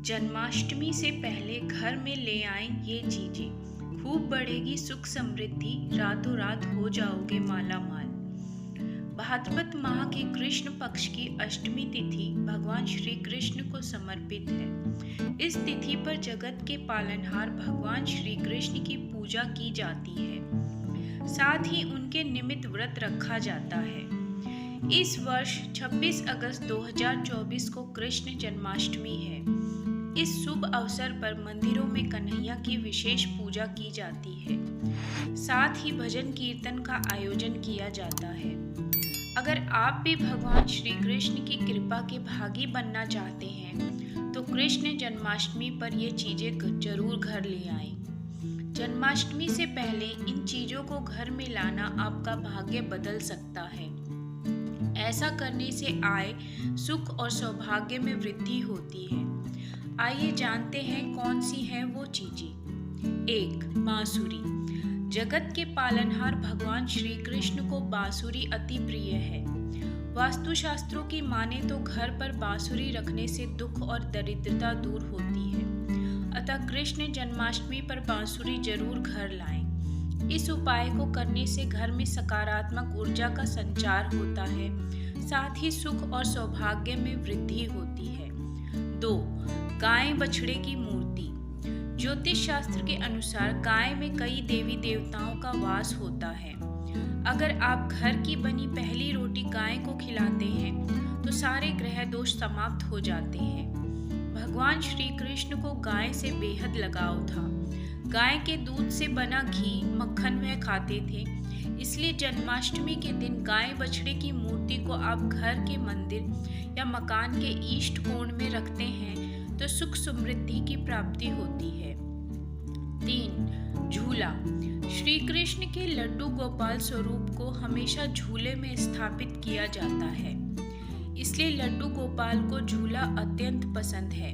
जन्माष्टमी से पहले घर में ले आएं ये चीजें, खूब बढ़ेगी सुख समृद्धि, रातों रात हो जाओगे माला माल। भाद्रपद माह के कृष्ण पक्ष की अष्टमी तिथि भगवान श्री कृष्ण को समर्पित है। इस तिथि पर जगत के पालनहार भगवान श्री कृष्ण की पूजा की जाती है, साथ ही उनके निमित्त व्रत रखा जाता है। इस वर्ष 26 अगस्त 2024 को कृष्ण जन्माष्टमी है। इस शुभ अवसर पर मंदिरों में कन्हैया की विशेष पूजा की जाती है, साथ ही भजन कीर्तन का आयोजन किया जाता है। अगर आप भी भगवान श्री कृष्ण की कृपा के भागी बनना चाहते हैं तो कृष्ण जन्माष्टमी पर ये चीजें जरूर घर ले आएं। जन्माष्टमी से पहले इन चीजों को घर में लाना आपका भाग्य बदल सकता है। ऐसा करने से आय, सुख और सौभाग्य में वृद्धि होती है। आइए जानते हैं कौन सी हैं वो चीजें। 1. बांसुरी। जगत के पालनहार भगवान श्री कृष्ण को बांसुरी अति प्रिय है। वास्तुशास्त्रों की माने तो घर पर बांसुरी रखने से दुख और दरिद्रता दूर होती है, अतः कृष्ण जन्माष्टमी पर बांसुरी जरूर घर लाएं। इस उपाय को करने से घर में सकारात्मक ऊर्जा का संचार होता है, साथ ही सुख और सौभाग्य में वृद्धि होती है। 2. गाय बछड़े की मूर्ति। ज्योतिष शास्त्र के अनुसार गाय में कई देवी देवताओं का वास होता है। अगर आप घर की बनी पहली रोटी गाय को खिलाते हैं तो सारे ग्रह दोष समाप्त हो जाते हैं। भगवान श्री कृष्ण को गाय से बेहद लगाव था। गाय के दूध से बना घी, मक्खन वह खाते थे, इसलिए जन्माष्टमी के दिन गाय बछड़े की मूर्ति को आप घर के मंदिर या मकान के ईष्ट कोण में रखते हैं तो सुख समृद्धि की प्राप्ति होती है। 3. झूला। श्री कृष्ण के लड्डू गोपाल स्वरूप को हमेशा झूले में स्थापित किया जाता है, इसलिए लड्डू गोपाल को झूला अत्यंत पसंद है।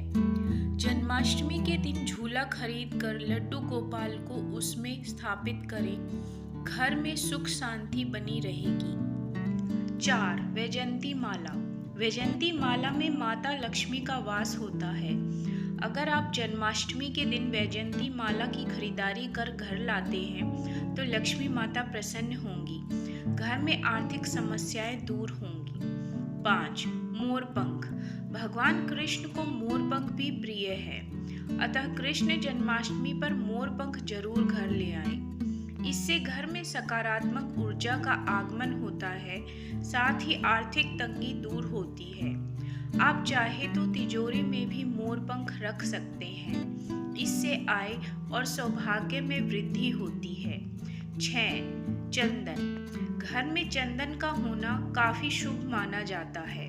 जन्माष्टमी के दिन झूला खरीद कर लड्डू गोपाल को उसमें स्थापित करें, घर में सुख शांति बनी रहेगी। 4. वैजयंती माला। वैजयंती माला में माता लक्ष्मी का वास होता है। अगर आप जन्माष्टमी के दिन वैजयंती माला की खरीदारी कर घर लाते हैं तो लक्ष्मी माता प्रसन्न होंगी, घर में आर्थिक समस्याएं दूर होंगी। 5. मोरपंख। भगवान कृष्ण को मोरपंख भी प्रिय है, अतः कृष्ण जन्माष्टमी पर मोरपंख जरूर घर ले आएं। इससे घर में सकारात्मक ऊर्जा का आगमन होता है, साथ ही आर्थिक तंगी दूर होती है। आप चाहे तो तिजोरी में भी मोरपंख रख सकते हैं, इससे आय और सौभाग्य में वृद्धि होती है। 6. चंदन। घर में चंदन का होना काफी शुभ माना जाता है।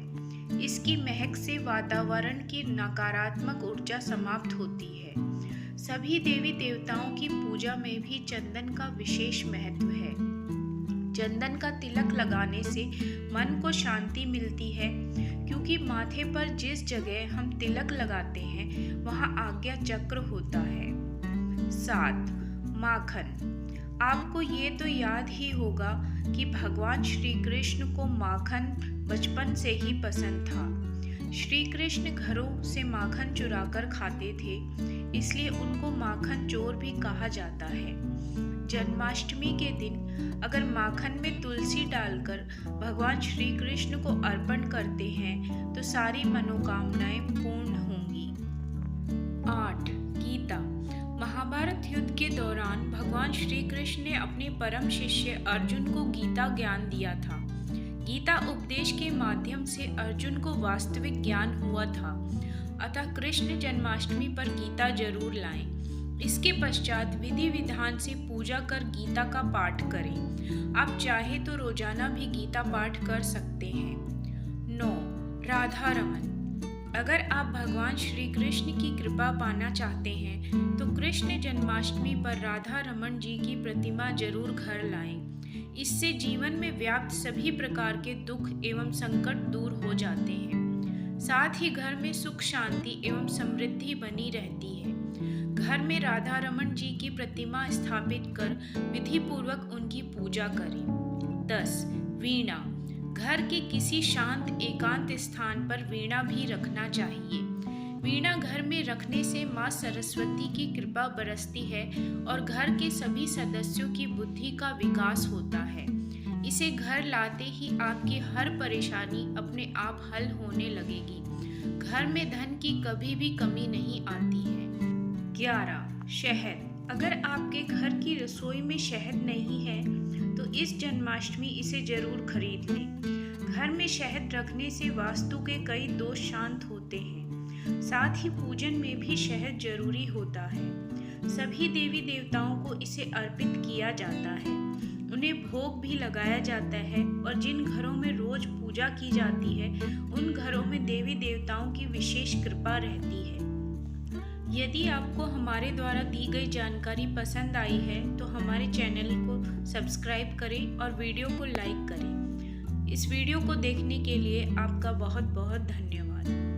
इसकी महक से वातावरण की नकारात्मक ऊर्जा समाप्त होती है। सभी देवी देवताओं की पूजा में भी चंदन का विशेष महत्व है। चंदन का तिलक लगाने से मन को शांति मिलती है, क्योंकि माथे पर जिस जगह हम तिलक लगाते हैं वहां आज्ञा चक्र होता है। 7. माखन। आपको ये तो याद ही होगा कि भगवान श्री कृष्ण को माखन बचपन से ही पसंद था। श्री कृष्ण घरों से माखन चुराकर खाते थे, इसलिए उनको माखन चोर भी कहा जाता है। जन्माष्टमी के दिन अगर माखन में तुलसी डालकर भगवान श्री कृष्ण को अर्पण करते हैं तो सारी मनोकामनाएं पूर्ण होंगी। 8. गीता। महाभारत युद्ध के दौरान भगवान श्री कृष्ण ने अपने परम शिष्य अर्जुन को गीता ज्ञान दिया था। गीता उपदेश के माध्यम से अर्जुन को वास्तविक ज्ञान हुआ था, अतः कृष्ण जन्माष्टमी पर गीता जरूर लाएं। इसके पश्चात विधि विधान से पूजा कर गीता का पाठ करें। आप चाहे तो रोजाना भी गीता पाठ कर सकते हैं। 9. राधा रमन। अगर आप भगवान श्री कृष्ण की कृपा पाना चाहते हैं तो कृष्ण जन्माष्टमी पर राधा रमन जी की प्रतिमा जरूर घर लाएं। इससे जीवन में व्याप्त सभी प्रकार के दुख एवं संकट दूर हो जाते हैं, साथ ही घर में सुख शांति एवं समृद्धि बनी रहती है। घर में राधा रमन जी की प्रतिमा स्थापित कर विधि पूर्वक उनकी पूजा करें। 10. वीणा। घर के किसी शांत एकांत स्थान पर वीणा भी रखना चाहिए। वीणा घर में रखने से माँ सरस्वती की कृपा बरसती है और घर के सभी सदस्यों की बुद्धि का विकास होता है। इसे घर लाते ही आपकी हर परेशानी अपने आप हल होने लगेगी। घर में धन की कभी भी कमी नहीं आती है। 11. शहद। अगर आपके घर की रसोई में शहद नहीं है तो इस जन्माष्टमी इसे जरूर खरीद लें। घर में शहद रखने से वास्तु के कई दोष शांत होते हैं। साथ ही पूजन में भी शहद जरूरी होता है। सभी देवी देवताओं को इसे अर्पित किया जाता है। उन्हें भोग भी लगाया जाता है और जिन घरों में रोज पूजा की जाती है उन घरों में देवी देवताओं की विशेष कृपा रहती है। यदि आपको हमारे द्वारा दी गई जानकारी पसंद आई है तो हमारे चैनल को सब्सक्राइब करें और वीडियो को लाइक करें। इस वीडियो को देखने के लिए आपका बहुत बहुत धन्यवाद।